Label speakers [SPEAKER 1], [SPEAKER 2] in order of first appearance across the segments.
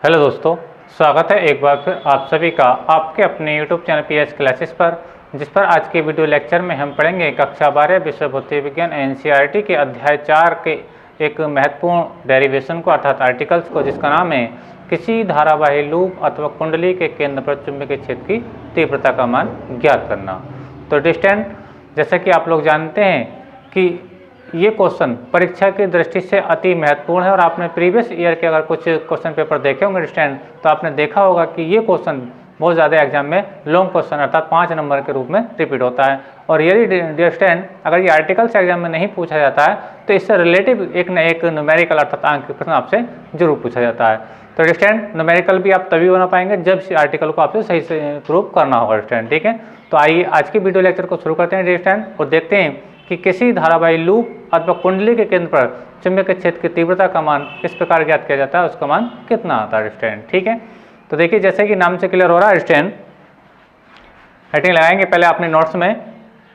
[SPEAKER 1] Hello दोस्तों, स्वागत है एक बार फिर आप सभी का आपके अपने YouTube चैनल PS क्लासेस पर, जिस पर आज के वीडियो लेक्चर में हम पढ़ेंगे कक्षा 12 विषय भौतिक विज्ञान NCERT के अध्याय 4 के एक महत्वपूर्ण डेरिवेशन को अर्थात आर्टिकल्स को, जिसका नाम है किसी धारावाही लूप अथवा कुंडली के केंद्र पर चुंबकीय क्षेत्र की तीव्रता का मान ज्ञात करना। तो डिस्टेंट, जैसा कि आप लोग जानते हैं कि ये क्वेश्चन परीक्षा की दृष्टि से अति महत्वपूर्ण है और आपने प्रीवियस ईयर के अगर कुछ क्वेश्चन पेपर देखे होंगे डिस्टेंट, तो आपने देखा होगा कि ये क्वेश्चन बहुत ज़्यादा एग्जाम में लॉन्ग क्वेश्चन अर्थात 5 नंबर के रूप में रिपीट होता है। और यदि डिस्टेंट अगर ये आर्टिकल्स एग्जाम में नहीं पूछा जाता है तो इससे रिलेटिव एक न एक न्यूमेरिकल अर्थात अंक के प्रश्न आपसे जरूर पूछा जाता है। तो डिस्टेंट न्यूमेरिकल भी आप तभी बना पाएंगे जब इस आर्टिकल को आपसे सही से प्रूव करना होगा डिस्टेंट, ठीक है। तो आइए आज की वीडियो लेक्चर को शुरू करते हैं डिस्टेंट और देखते हैं कि किसी धारावाही लूप अथवा कुंडली के केंद्र पर चुंबकीय क्षेत्र की तीव्रता का मान किस प्रकार ज्ञात किया जाता है, उसका मान कितना आता है स्टैंड, ठीक है। तो देखिए, जैसे कि नाम से क्लियर हो रहा है स्टैंड, हेडिंग लगाएंगे पहले अपने नोट्स में,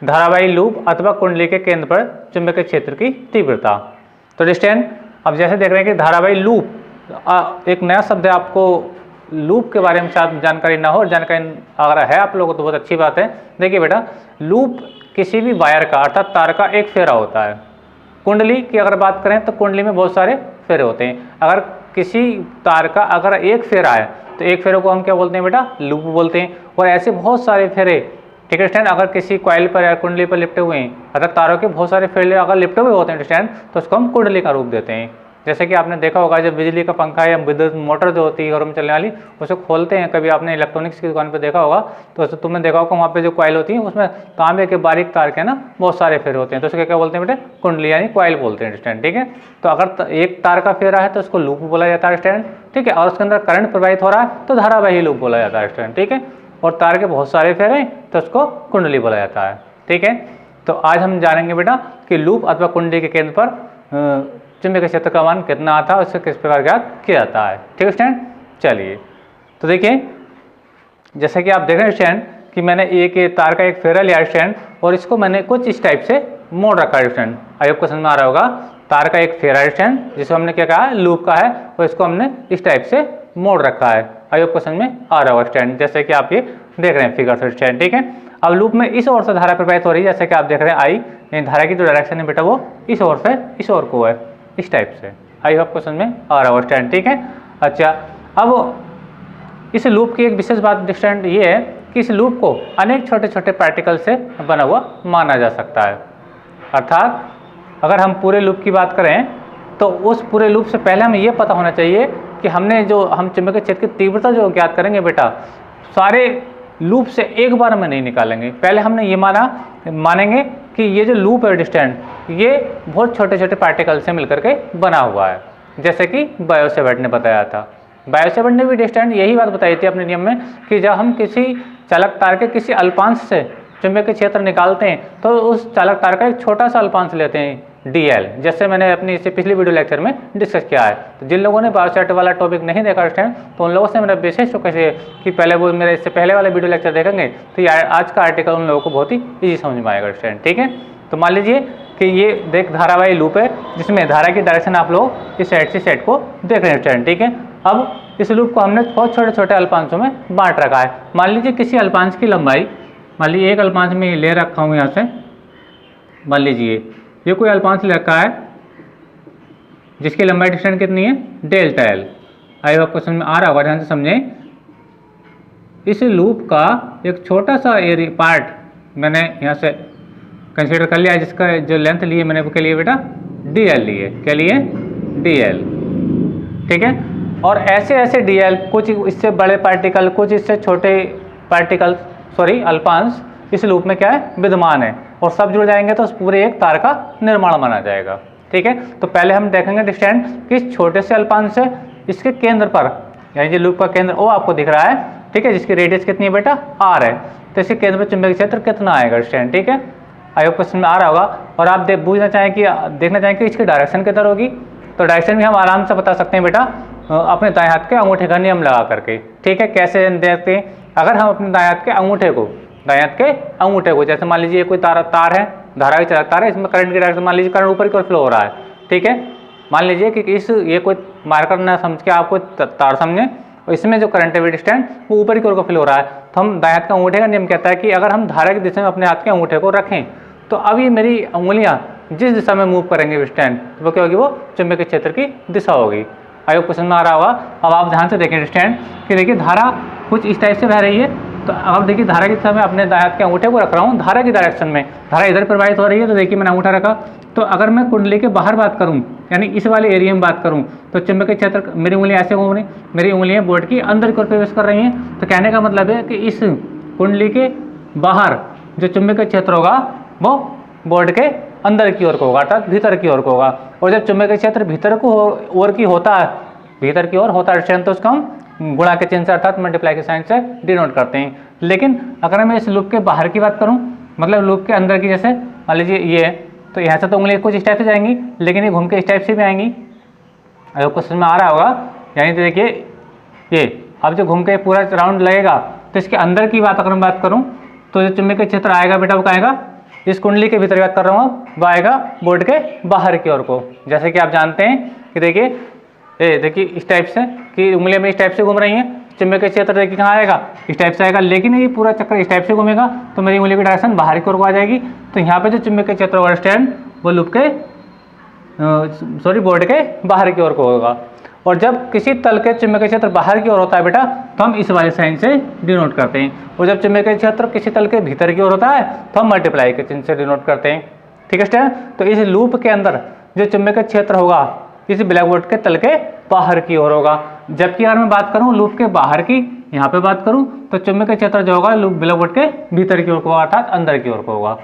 [SPEAKER 1] धारावाही लूप अथवा कुंडली के केंद्र पर चुंबकीय क्षेत्र की तीव्रता। तो स्टैंड अब जैसे देख रहे हैं कि धारावाही लूप एक नया शब्द है, आपको लूप के बारे में शायद जानकारी ना हो, जानकारी अगर है आप लोगों को तो बहुत अच्छी बात है। देखिए बेटा, लूप किसी भी वायर का अर्थात तार का एक फेरा होता है। कुंडली की अगर बात करें तो कुंडली में बहुत सारे फेरे होते हैं। अगर किसी तार का अगर एक फेरा है तो एक फेरे को हम क्या बोलते हैं बेटा, लूप बोलते हैं। और ऐसे बहुत सारे फेरे, ठीक है स्टैंड, अगर किसी कॉइल पर या कुंडली पर लिपटे हुए हैं अर्थात तारों के बहुत सारे फेरे अगर लिपटे हुए होते हैं स्टैंड, तो उसको हम कुंडली का रूप देते हैं। जैसे कि आपने देखा होगा जब बिजली का पंखा या विद्युत मोटर जो होती है घरों में चलने वाली, उसे खोलते हैं, कभी आपने इलेक्ट्रॉनिक्स की दुकान पर देखा होगा तो तुमने देखा होगा वहाँ पे जो कॉइल होती है उसमें तांबे के बारीक तार के ना बहुत सारे फेरे होते हैं, तो उसके क्या बोलते हैं बेटे, कुंडली यानी कॉइल बोलते हैं स्टैंड, ठीक है। तो अगर एक तार का फेरा है तो उसको लूप बोला जाता है स्टैंड, ठीक है, और उसके अंदर करंट प्रवाहित हो रहा है तो धारावाही लूप बोला जाता है स्टैंड, ठीक है। और तार के बहुत सारे फेरे तो उसको कुंडली बोला जाता है, ठीक है। तो आज हम जानेंगे बेटा कि लूप अथवा कुंडली के केंद्र पर चुंबकीय क्षेत्र का मान कितना आता है, उससे किस प्रकार ज्ञात किया जाता है, ठीक है स्टैंड। चलिए, तो देखिए जैसे कि आप देख रहे हैं स्टैंड कि मैंने एक तार का एक फेरा लिया स्टैंड और इसको मैंने कुछ इस टाइप से मोड़ रखा है स्टैंड। आई होप को समझ में आ रहा होगा, तार का एक फेरा स्टैंड जिसको हमने क्या कहा लूप का है और इसको हमने इस टाइप से मोड़ रखा है। आई होप को समझ में आ रहा होगा स्टैंड, जैसे कि आप ये देख रहे हैं फिगर से स्टैंड, ठीक है। अब लूप में इस ओर से धारा प्रवाहित हो रही है, जैसे कि आप देख रहे हैं आई, यानी धारा की जो डायरेक्शन है बेटा वो इस ओर से इस ओर को है, इस टाइप से। आई होप को समझ में आ रहा होगा स्टैंड, ठीक है। अच्छा, अब इस लूप की एक विशेष बात स्टैंड ये है कि इस लूप को अनेक छोटे छोटे पार्टिकल से बना हुआ माना जा सकता है। अर्थात अगर हम पूरे लूप की बात करें तो उस पूरे लूप से पहले हमें ये पता होना चाहिए कि हम चुंबकीय क्षेत्र की तीव्रता जो ज्ञात करेंगे बेटा, सारे लूप से एक बार में नहीं निकालेंगे। पहले हमने ये मानेंगे कि ये जो लूप है डिस्टेंट, ये बहुत छोटे छोटे पार्टिकल से मिलकर के बना हुआ है, जैसे कि बायो सेवर्ट ने बताया था। बायो सेवर्ट ने भी डिस्टेंट यही बात बताई थी अपने नियम में कि जब हम किसी चालक तार के किसी अल्पांश से चुंबकीय क्षेत्र निकालते हैं तो उस चालक तार का एक छोटा सा अल्पांश लेते हैं DL, जैसे मैंने अपनी इससे पिछली वीडियो लेक्चर में डिस्कस किया है। तो जिन लोगों ने बायो सेवर्ट वाला टॉपिक नहीं देखा स्टैंड, तो उन लोगों से मेरा विशेष रिक्वेस्ट है कि पहले वो मेरे इससे पहले वाला वीडियो लेक्चर देखेंगे तो ये आज का आर्टिकल उन लोगों को बहुत ही ईजी समझ में आएगा स्टैंड, ठीक है। तो मान लीजिए कि ये देख धारावाही लूप है जिसमें धारा की डायरेक्शन आप लोग इस साइड से सेट को देख रहे हैं स्टैंड, ठीक है। अब इस लूप को हमने बहुत छोटे छोटे अल्पांशों में बांट रखा है। मान लीजिए किसी अल्पांश की लंबाई, मान लीजिए एक अल्पांश में ले रखा हूँ यहाँ से, मान लीजिए ये कोई अल्पांश ले रखा है जिसकी लंबाई डिस्टेंस कितनी है, डेल्टा L। आई होप को समझ में आ रहा होगा, ध्यान से समझें। इस लूप का एक छोटा सा एरिया पार्ट मैंने यहाँ से कंसीडर कर लिया, जिसका जो लेंथ लिए मैंने वो क्या लिए बेटा, DL लिए, क्या लिए, DL, ठीक है। और ऐसे ऐसे DL, कुछ इससे बड़े पार्टिकल, कुछ इससे छोटे पार्टिकल, अल्पांश इस लूप में क्या है, विद्यमान है, और सब जुड़ जाएंगे तो उस पूरे एक तार का निर्माण माना जाएगा, ठीक है। तो पहले हम देखेंगे डिस्टेंट किस छोटे से अल्पांश से इसके केंद्र पर, यानी जो लूप का केंद्र वो आपको दिख रहा है, ठीक है, जिसकी रेडियस कितनी है बेटा, R है, तो इसके केंद्र पर चुंबकीय क्षेत्र कितना आएगा स्टैंड, ठीक है। आई होप क्वेश्चन में आ रहा होगा। और आप देखना चाहें कि इसकी डायरेक्शन किधर होगी, तो डायरेक्शन भी हम आराम से बता सकते हैं बेटा अपने दाएं हाथ के अंगूठे का नियम लगा करके, ठीक है। कैसे देखते हैं, अगर हम अपने दाएं हाथ के अंगूठे को जैसे मान लीजिए कोई तार है, धारा की चालक तार है, इसमें करंट की डायरेक्शन मान लीजिए करंट ऊपर की ओर फ्लो हो रहा है, ठीक है। मान लीजिए कि ये कोई मार्कर ना समझ के आप कोई तार समझें और इसमें जो करंट है स्टैंड वो ऊपर की ओर को फ्लो हो रहा है, तो हम दाएं हाथ का अंगूठे का नियम कहता है कि अगर हम धारा की दिशा में अपने हाथ के अंगूठे को रखें तो अब ये मेरी उंगलियां जिस दिशा में मूव करेंगे स्टैंड तो वो क्या होगी, वो चुंबकीय क्षेत्र की दिशा होगी। आई होप क्वेश्चन में आ रहा होगा। अब आप ध्यान से देखें स्टैंड कि देखिए धारा कुछ इस टाइप से बह रही है, तो अब देखिए धारा की दिशा में अपने दाएं हाथ के अंगूठे को रख रहा हूँ धारा की डायरेक्शन में, धारा इधर प्रवाहित हो रही है, तो देखिए मैंने अंगूठा रखा। तो अगर मैं कुंडली के बाहर बात करूँ यानी इस वाले एरिया में बात करूँ तो चुंबकीय क्षेत्र मेरी उंगलियां ऐसे घूम रही, मेरी उंगलियां बोर्ड की अंदर की ओर प्रवेश कर रही हैं। तो कहने का मतलब है कि इस कुंडली के बाहर जो चुंबकीय क्षेत्र होगा वो बोर्ड के अंदर की ओर को होगा, अर्थात भीतर की ओर को होगा। और जब चुंबकीय क्षेत्र भीतर को ओर की होता है, भीतर की ओर होता है तो उसको हम गुणा के चिन्ह से अर्थात मल्टीप्लाई के साइन से डिनोट करते हैं। लेकिन अगर मैं इस लूप के बाहर की बात करूं, मतलब लूप के अंदर की, जैसे मान लीजिए ये है, तो यहाँ से तो उंगली कुछ इस टाइप से जाएंगी, लेकिन ये घूम के इस टाइप से भी आएंगी। अगर क्वेश्चन में आ रहा होगा, यानी तो देखिए ये अब जो घूम के पूरा राउंड लगेगा तो इसके अंदर की बात अगर मैं बात करूँ तो जो चुंबकीय क्षेत्र आएगा बेटा वो क्या आएगा, इस कुंडली के भीतर की बात कर रहा हूँ, वो आएगा बोर्ड के बाहर की ओर को। जैसे कि आप जानते हैं कि देखिए इस टाइप से कि उंगलियां में इस टाइप से घूम रही हैं, चुंबकीय क्षेत्र देखिए कहाँ आएगा, इस टाइप से आएगा, लेकिन ये पूरा चक्कर इस टाइप से घूमेगा तो मेरी उंगली की डायरेक्शन बाहर की ओर को आ जाएगी। तो यहाँ पे जो चुंबकीय क्षेत्र होगा स्टैंड वो लूप के बोर्ड के बाहर की ओर को होगा। और जब किसी तल के चुंबकीय क्षेत्र बाहर की ओर होता है बेटा तो हम इस वाले साइन से डिनोट करते हैं, और जब चुंबकीय क्षेत्र किसी तल के भीतर की ओर होता है तो हम मल्टीप्लाई के चिन्ह से डिनोट करते हैं। ठीक है स्टैंड। तो इस लूप के अंदर जो चुंबकीय क्षेत्र होगा इस ब्लैक बोर्ड के तल के बाहर की ओर होगा। जबकि अगर मैं बात करूं लूप के बाहर की, यहाँ पे बात करूं तो चुंबकीय क्षेत्र जो होगा लूप ब्लैक बोर्ड के भीतर की ओर को होगा, अर्थात अंदर की ओर को होगा।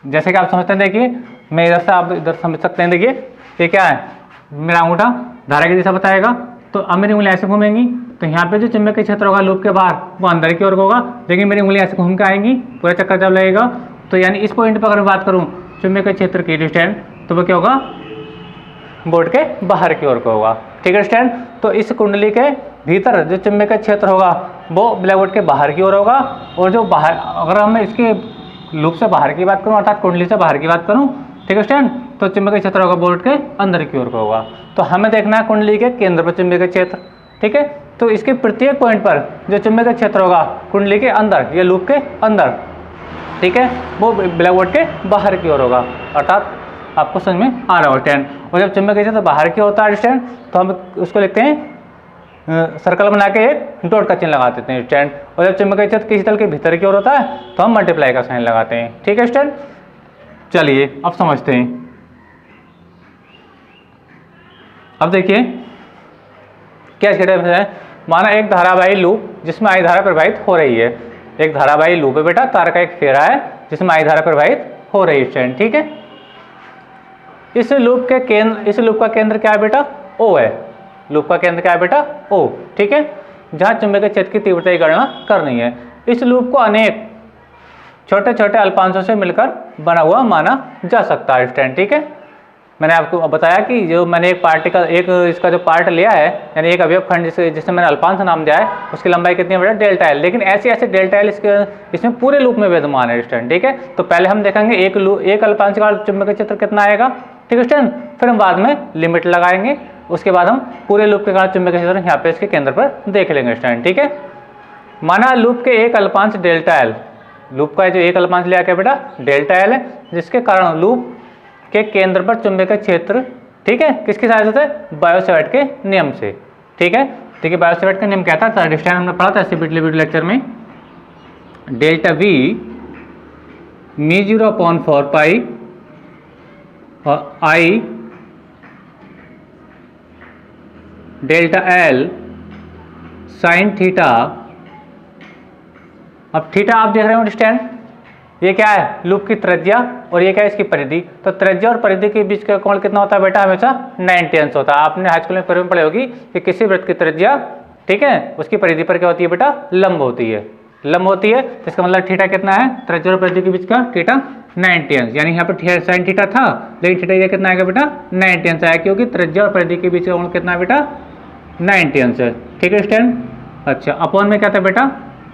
[SPEAKER 1] जैसे कि आप समझते हैं, देखिए मैं इधर से, आप इधर समझ सकते हैं। देखिए ये क्या है, मेरा अंगूठा धारा की दिशा बताएगा, तो अब मेरी उंगली ऐसे घूमेंगी, तो यहाँ पे जो चुंबकीय क्षेत्र होगा लूप के बाहर वो अंदर की ओर को होगा, लेकिन मेरी उंगली ऐसे घूम के आएंगी, पूरा चक्कर जब लगेगा। तो यानी इस पॉइंट पर अगर मैं बात करूँ चुंबकीय क्षेत्र की डिस्टेंस तो वो क्या होगा, बोर्ड के बाहर की ओर को होगा। ठीक है स्टैंड। तो इस कुंडली के भीतर जो चुंबकीय क्षेत्र होगा वो ब्लैक बोर्ड के बाहर की ओर होगा, और जो बाहर, अगर हम इसके लूप से बाहर की बात करूं अर्थात कुंडली से बाहर की बात करूं, ठीक है स्टैंड, तो चुंबकीय क्षेत्र होगा बोर्ड के अंदर की ओर को होगा। तो हमें देखना है कुंडली के केंद्र पर चुंबकीय क्षेत्र। ठीक है। तो इसके प्रत्येक पॉइंट पर जो चुंबकीय क्षेत्र होगा कुंडली के अंदर या लूप के अंदर, ठीक है, वो ब्लैक बोर्ड के बाहर की ओर होगा, अर्थात आपको समझ में आ रहा हो स्टैंड। और जब चुंबकीय क्षेत्र बाहर की होता है स्टैंड तो हम उसको लिखते हैं सर्कल बना के एक डॉट का चिन्ह लगा देते हैं स्टैंड। और जब चुंबकीय क्षेत्र किसी तल के भीतर की ओर होता है तो हम मल्टीप्लाई का साइन लगाते हैं। ठीक है स्टैंड। चलिए अब समझते हैं। अब देखिए क्या स्टेटस है, माना एक धारावाही लूप जिसमें आई धारा प्रवाहित हो रही है। एक धारावाही लूप है बेटा, तार का एक फेरा है जिसमें आई धारा प्रवाहित हो रही है स्टैंड। ठीक है। इस लूप का केंद्र क्या है बेटा, O है। लूप का केंद्र क्या है बेटा, O। ठीक है। जहां चुंबकीय क्षेत्र की तीव्रता की गणना करनी है। इस लूप को अनेक छोटे छोटे अल्पांशों से मिलकर बना हुआ माना जा सकता है स्टैंड। ठीक है। मैंने आपको बताया कि जो मैंने एक इसका जो पार्ट लिया है, यानी एक अवयव खंड जिसे मैंने अल्पांश नाम दिया है, उसकी लंबाई कितनी है बेटा, डेल्टा एल। लेकिन ऐसे डेल्टा एल इसमें पूरे लूप में विद्यमान है स्टैंड। ठीक है। तो पहले हम देखेंगे एक अल्पांश का चुंबकीय क्षेत्र कितना आएगा, ठीक है स्टैंड। फिर हम बाद में लिमिट लगाएंगे, उसके बाद हम पूरे लूप के कारण चुंबकीय क्षेत्र यहाँ पे इसके केंद्र पर देख लेंगे स्टैंड। ठीक है। माना लूप के एक अल्पांश डेल्टा एल, लूप का जो एक अल्पांश लिया क्या बेटा, डेल्टा एल है, जिसके कारण लूप के केंद्र पर चुंबकीय क्षेत्र, ठीक है, किसकी सहायता से, बायो-सैवर्ट के नियम से। ठीक है। देखिए बायो-सैवर्ट का नियम क्या था, स्टैंड हमने पढ़ा था पिछले वीडियो लेक्चर में, डेल्टा वी μ0/4 पाई और आई डेल्टा एल साइन थीटा। अब थीटा आप देख रहे हो स्टैंड, ये क्या है, लूप की त्रिज्या, और ये क्या है, इसकी परिधि। तो त्रिज्या और परिधि के बीच का कोण कितना होता है बेटा, हमेशा 90 अंश होता है। आपने हाई स्कूल में पूर्व में पढ़ी होगी कि किसी वृत्त की त्रिज्या, ठीक है, उसकी परिधि पर क्या होती है बेटा, लंब होती है, लंब होती है। तो इसका मतलब थीटा कितना है, त्रिज्या और परिधि के बीच का थीटा 90 अंश, यानी यहाँ पर साइन थीटा था, लेकिन थीटा ये कितना आएगा बेटा, 90 अंश आया, क्योंकि त्रिज्या और परिधि के बीच का कोण कितना है बेटा, 90 अंश है। ठीक है स्टैंड। अच्छा, अपॉन में क्या था बेटा,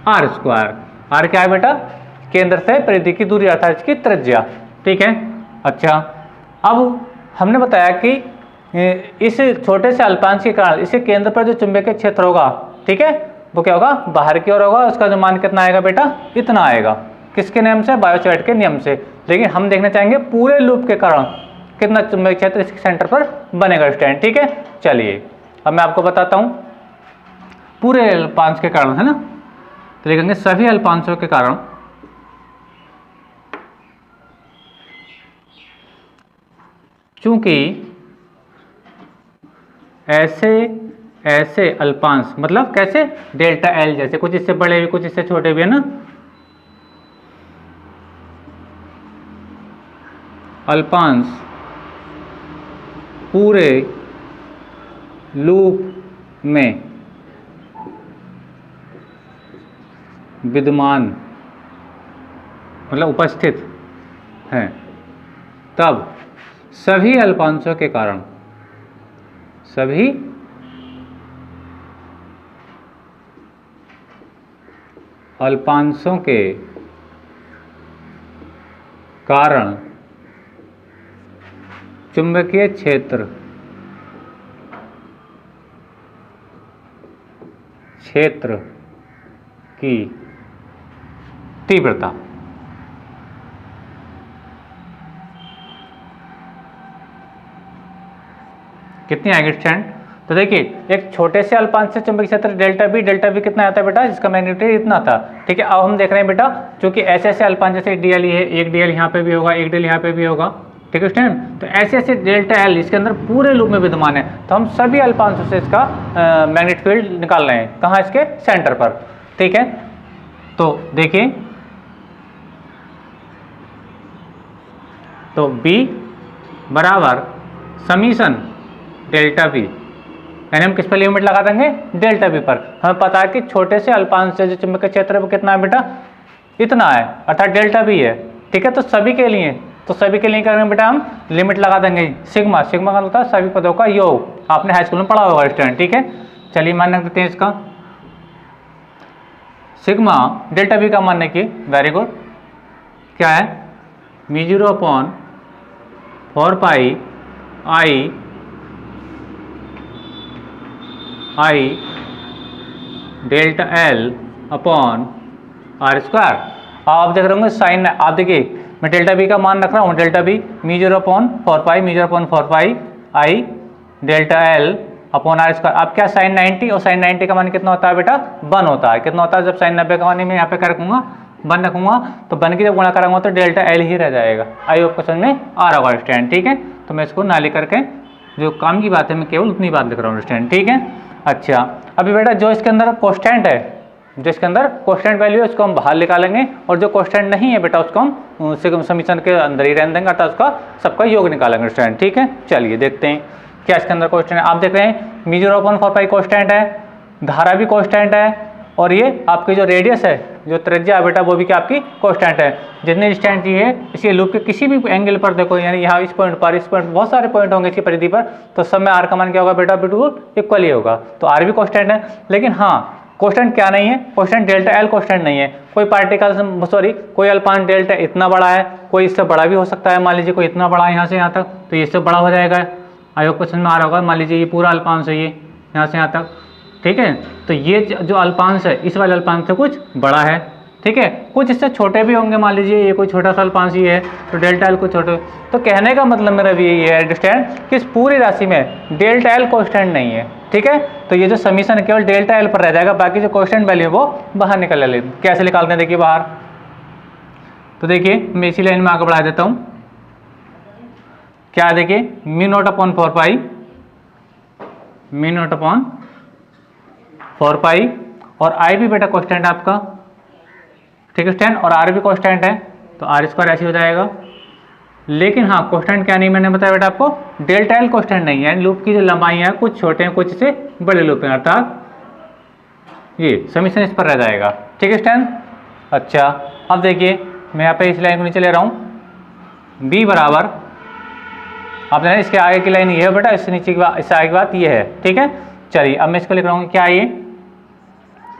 [SPEAKER 1] आर स्क्वायर। आर क्या है बेटा, केंद्र से परिधि की दूरी अर्थात इसकी त्रिज्या। ठीक है। अच्छा, अब हमने बताया कि इस छोटे से अल्पांश के कारण इसके केंद्र पर जो चुंबकीय क्षेत्र होगा, ठीक है, वो क्या होगा, बाहर की ओर होगा। उसका जो मान कितना आएगा बेटा, इतना आएगा। किसके नियम से, बायो-सैवर्ट के नियम से। लेकिन हम देखना चाहेंगे पूरे लूप के कारण कितना चुंबकीय क्षेत्र इसके सेंटर पर बनेगा स्टूडेंट, ठीक है। चलिए अब मैं आपको बताता हूं पूरे अल्पांश के कारण, है ना। तो लिखेंगे सभी अल्पांशों के कारण चूंकि ऐसे अल्पांश, मतलब कैसे, डेल्टा एल जैसे, कुछ इससे बड़े भी कुछ इससे छोटे भी, है ना। अल्पांश पूरे लूप में विद्यमान, मतलब उपस्थित हैं, तब सभी अल्पांशों के कारण, सभी अल्पांशों के कारण चुंबकीय क्षेत्र की तीव्रता, कितनी आएगी स्टूडेंट। तो देखिए एक छोटे से अल्पांश से चुंबकीय क्षेत्र डेल्टा बी कितना आता है बेटा, जिसका मैग्नीट्यूड इतना था, ठीक है। अब हम देख रहे हैं बेटा, क्योंकि ऐसे अल्पांश जैसे डीएल है, एक डीएल यहाँ पे भी होगा, एक डीएल यहाँ पे भी होगा, ठीक है स्टूडेंट। तो ऐसे डेल्टा एल इसके अंदर पूरे लूप में विद्यमान है, तो हम सभी अल्पांशों से इसका मैग्नेटिक फील्ड निकाल रहे हैं, कहाँ, इसके सेंटर पर, ठीक है। तो देखिए, तो B बराबर समीशन डेल्टा V, यानी हम किस पर लिमिट लगा देंगे, डेल्टा V पर। हमें पता है कि छोटे से अल्पांश से जो चुंबकीय क्षेत्र है वो कितना है बेटा, इतना है, अर्थात डेल्टा V है, ठीक है। तो सभी के लिए, करेंगे बेटा हम लिमिट लगा देंगे सिग्मा का होता है सभी पदों का योग, आपने हाई स्कूल में पढ़ा होगा स्टूडेंट, ठीक है। चलिए मान रख देते हैं इसका सिग्मा डेल्टा V का मान रखिए, वेरी गुड, क्या है, μ0/4 pi I delta L upon R square. आप देख रहे होंगे साइन, आप देखिए मैं डेल्टा B का मान रख रहा हूँ, delta B μ0/4 pi I delta L upon R square. अब क्या, साइन 90, और साइन 90 का मान कितना होता है बेटा, 1 होता है। कितना होता है, जब साइन 90 का मान मैं यहाँ पे क्या रखूँगा, 1 रखूँगा, तो 1 की जब गुणा कराऊंगा तो डेल्टा L ही रह जाएगा। आई होप क्वेश्चन में आ रहा होगा स्टूडेंट, ठीक है। तो मैं इसको ना लेकर के, जो काम की बात है मैं केवल उतनी बात लिख रहा हूँ स्टूडेंट, ठीक है। अच्छा, अभी बेटा जो इसके अंदर कांस्टेंट है, जो इसके अंदर कांस्टेंट वैल्यू है उसको हम बाहर निकालेंगे, और जो कांस्टेंट नहीं है बेटा उसको हम समीकरण के अंदर ही रहने देंगे, अर्थात उसका सबका योग निकालेंगे स्टूडेंट, ठीक है। चलिए देखते हैं क्या इसके अंदर कांस्टेंट है। आप देख रहे हैं μ0/4 पाई कांस्टेंट है, धारा भी कांस्टेंट है, और ये आपकी जो रेडियस है, जो त्रिज्या है बेटा, वो भी क्या आपकी कांस्टेंट है। जितने डिस्टेंस ये है इसके लूप के किसी भी एंगल पर देखो, यानी यहाँ इस पॉइंट पर, इस पॉइंट, बहुत सारे पॉइंट होंगे इसकी परिधि पर, तो सब में R का मान क्या होगा बेटा, बिल्कुल इक्वल ही होगा। तो R भी कांस्टेंट है, लेकिन हाँ कांस्टेंट क्या नहीं है, कांस्टेंट डेल्टा L कांस्टेंट नहीं है। कोई पार्टिकल, सॉरी, कोई अल्पांश डेल्टा इतना बड़ा है, कोई इससे बड़ा भी हो सकता है। मान लीजिए कोई इतना बड़ा है यहाँ से यहाँ तक, तो ये इससे बड़ा हो जाएगा। आई होप क्वेश्चन में आ रहा होगा। मान लीजिए ये पूरा अल्पांश है, ये यहाँ से यहाँ तक, ठीक है। तो ये जो अल्पांश है इस वाले अल्पांश से कुछ बड़ा है, ठीक है। कुछ इससे छोटे भी होंगे, मान लीजिए ये कोई छोटा सा अल्पांश ही है, तो डेल्टा एल कुछ छोटे। तो कहने का मतलब मेरा भी यही है अंडरस्टैंड कि इस पूरी राशि में डेल्टा एल कांस्टेंट नहीं है, ठीक है। तो ये जो समीशन केवल डेल्टा एल पर रह जाएगा, बाकी जो कांस्टेंट वैल्यू है वो बाहर निकल ले। कैसे निकालते हैं देखिए बाहर, तो देखिए मैं इसी लाइन में आगे बढ़ा देता हूँ। क्या देखिए, μ0/4 पाई, μ0/4 पाई, और आई भी बेटा कांस्टेंट है आपका, ठीक है स्टैंड, और आर भी कांस्टेंट है, तो आर स्क्वायर ऐसे हो जाएगा। लेकिन हाँ कांस्टेंट क्या नहीं, मैंने बताया बेटा आपको, डेल्टा एल कांस्टेंट नहीं है। लूप की जो लंबाई है कुछ छोटे हैं, कुछ से बड़े लूप हैं, अर्थात ये समीशन इस पर रह जाएगा, ठीक है स्टैंड। अच्छा, अब देखिए मैं यहाँ पे इस लाइन को नीचे ले रहा हूँ, बी बराबर, आप जाने इसके आगे की लाइन ये है बेटा, इससे नीचे की बात, इससे आगे की बात ये है, ठीक है। चलिए अब मैं इसको लिख रहा हूँ, क्या ये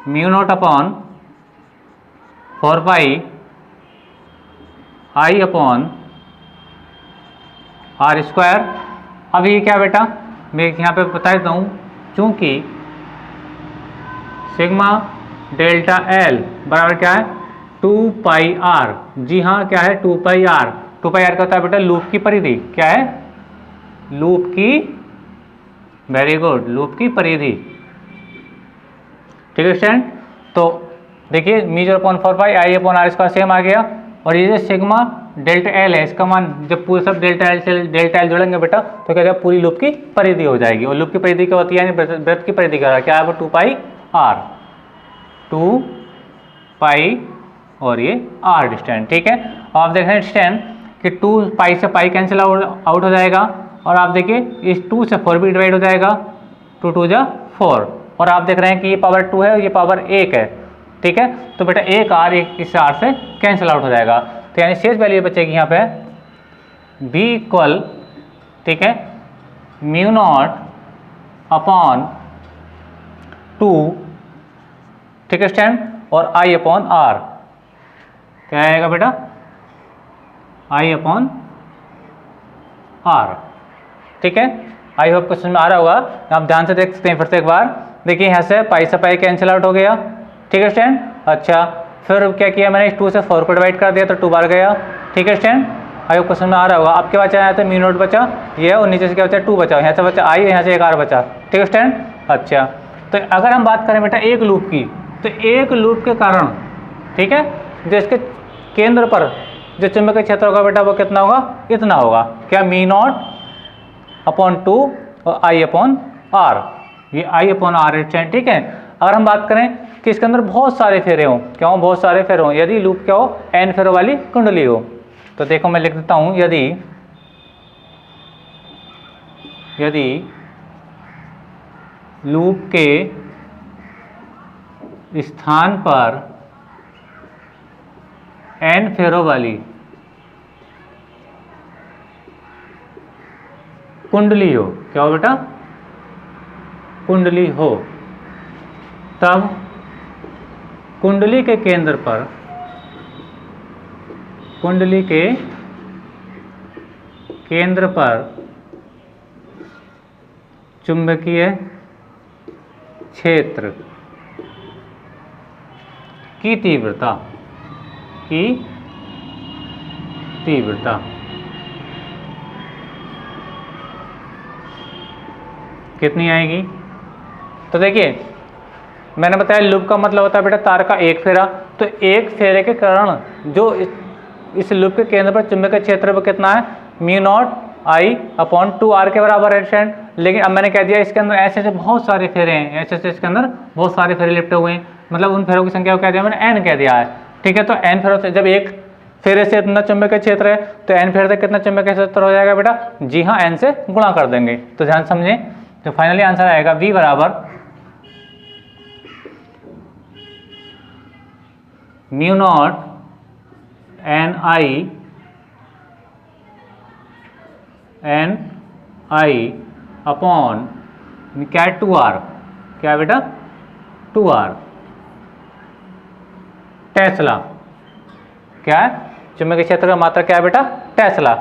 [SPEAKER 1] μ0/4 pi I upon are square. अब ये क्या बेटा, मैं यहाँ पे बता देता हूँ, चूंकि सिग्मा डेल्टा एल बराबर क्या है 2 पाई आर। जी हाँ, क्या है 2 पाई आर। 2 पाई आर का होता है बेटा लूप की परिधि। क्या है? लूप की, वेरी गुड, लूप की परिधि। ठीक है स्टूडेंट, तो देखिए measure upon 4 pi I upon R इसका सेम आ गया। और ये जो सिग्मा डेल्टा एल है, इसका मान जब पूरे सब डेल्टा एल जोड़ेंगे बेटा तो क्या पूरी लूप की परिधि हो जाएगी। और लूप की परिधि क्या होती है, यानी वृत्त की परिधि क्या है वो 2 पाई आर, 2 पाई और ये आर डिस्टेंस। ठीक है, आप देख रहे हैं डिस्टेंस कि 2 पाई से पाई कैंसिल आउट हो जाएगा। और आप देखिए इस 2 से 4 भी डिवाइड हो जाएगा, 2 2 जा 4। और आप देख रहे हैं कि ये पावर 2 है और ये पावर 1 है। ठीक है, तो बेटा एक आर एक इस आर से कैंसिल आउट हो जाएगा। तो यानी शेष वैल्यू बचेगी यहाँ पे b इक्वल, ठीक है, म्यू नॉट अपॉन 2, ठीक है स्टैंड, और i अपॉन आर। क्या आएगा बेटा? i upon R. ठीक है, आई होप क्वेश्चन में आ रहा होगा। आप ध्यान से देख सकते हैं फिर से एक बार। देखिए यहाँ से पाई से पाई कैंसिल आउट हो गया। ठीक है स्टैंड, अच्छा फिर क्या किया मैंने, इस 2 से 4 को डिवाइड कर दिया तो 2 बार गया। ठीक है स्टैंड, आई होप क्वेश्चन में आ रहा होगा। आपके पास यहाँ से म्यू नॉट बचा ये, और नीचे से क्या बचा 2 बचा, यहाँ से बचा आई, यहाँ से एक आर बचा। ठीक है स्टैंड, अच्छा तो अगर हम बात करें बेटा एक लूप की, तो एक लूप के कारण, ठीक है, जो इसके केंद्र पर जो चुंबकीय क्षेत्र होगा बेटा वो कितना होगा, इतना होगा। क्या, मी नॉट अपॉन 2 और आई अपॉन आर, ये आई अपॉन आर है। ठीक है, अगर हम बात करें कि इसके अंदर बहुत सारे फेरे हों, क्या हो, बहुत सारे फेरे हों, यदि लूप क्या हो, एन फेरों वाली कुंडली हो, तो देखो मैं लिख देता हूं, यदि लूप के स्थान पर एन फेरों वाली कुंडली हो, क्या हो बेटा, कुंडली हो, तब कुंडली के केंद्र पर, कुंडली के केंद्र पर चुंबकीय क्षेत्र की तीव्रता कितनी आएगी? तो देखिए मैंने बताया लूप का मतलब होता है बेटा तार का एक फेरा। तो एक फेरे के कारण जो इस लूप के केंद्र पर चुंबकीय क्षेत्र पर कितना है, mu naught I upon 2 R के बराबर है स्टूडेंट। लेकिन अब मैंने कह दिया इसके अंदर ऐसे ऐसे बहुत सारे फेरे हैं, ऐसे ऐसे इसके अंदर बहुत सारे फेरे लिपटे हुए हैं, मतलब उन फेरों की संख्या को कह दिया मैंने एन कह दिया है। ठीक है, तो एन फेरों से जब एक फेरे से इतना चुंबकीय क्षेत्र है तो एन फेरे से कितना चुंबकीय क्षेत्र हो जाएगा बेटा? जी हाँ, एन से गुणा कर देंगे। तो ध्यान समझें, तो फाइनली आंसर आएगा V बराबर mu not an I upon क्या है 2R, क्या है बेटा 2R टेस्ला। क्या है? चुंबकीय क्षेत्र का मात्रा क्या है बेटा? टेस्ला।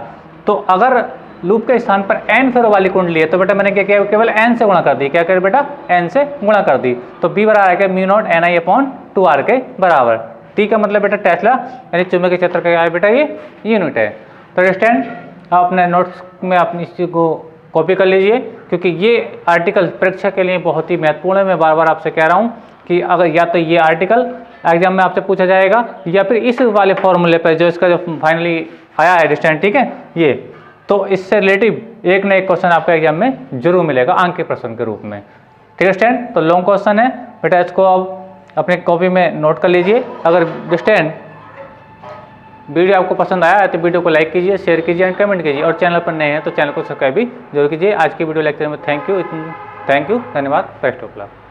[SPEAKER 1] तो अगर लूप के स्थान पर एन फेरों वाली कुंडली है तो बेटा मैंने क्या किया, केवल एन से गुणा कर दी। क्या कर बेटा? एन से गुणा कर दी। तो बी बराबर आएगा mu not an I upon 2R के बराबर। टी का मतलब बेटा टेस्ला, यानी चुंबकीय क्षेत्र का क्या है बेटा? ये यूनिट है। तो अंडरस्टैंड, आप अपने नोट्स में अपनी इस चीज़ को कॉपी कर लीजिए, क्योंकि ये आर्टिकल परीक्षा के लिए बहुत ही महत्वपूर्ण है। मैं बार बार आपसे कह रहा हूँ कि अगर या तो ये आर्टिकल एग्जाम में आपसे पूछा जाएगा या फिर इस वाले फॉर्मूले पर जो इसका जो फाइनली आया है डिस्टेंस, ठीक है, ये तो इससे रिलेटिव एक न एक क्वेश्चन आपको एग्जाम में जरूर मिलेगा अंक के प्रश्न के रूप में। ठीक है स्टूडेंट, तो लॉन्ग क्वेश्चन है बेटा, इसको आप अपने कॉपी में नोट कर लीजिए। अगर स्टूडेंट वीडियो आपको पसंद आया है तो वीडियो को लाइक कीजिए, शेयर कीजिए एंड कमेंट कीजिए, और चैनल पर नए हैं तो चैनल को सब्सक्राइब भी जरूर कीजिए। आज की वीडियो लेक्चर में थैंक यू, धन्यवाद, बेस्ट ऑफ लक।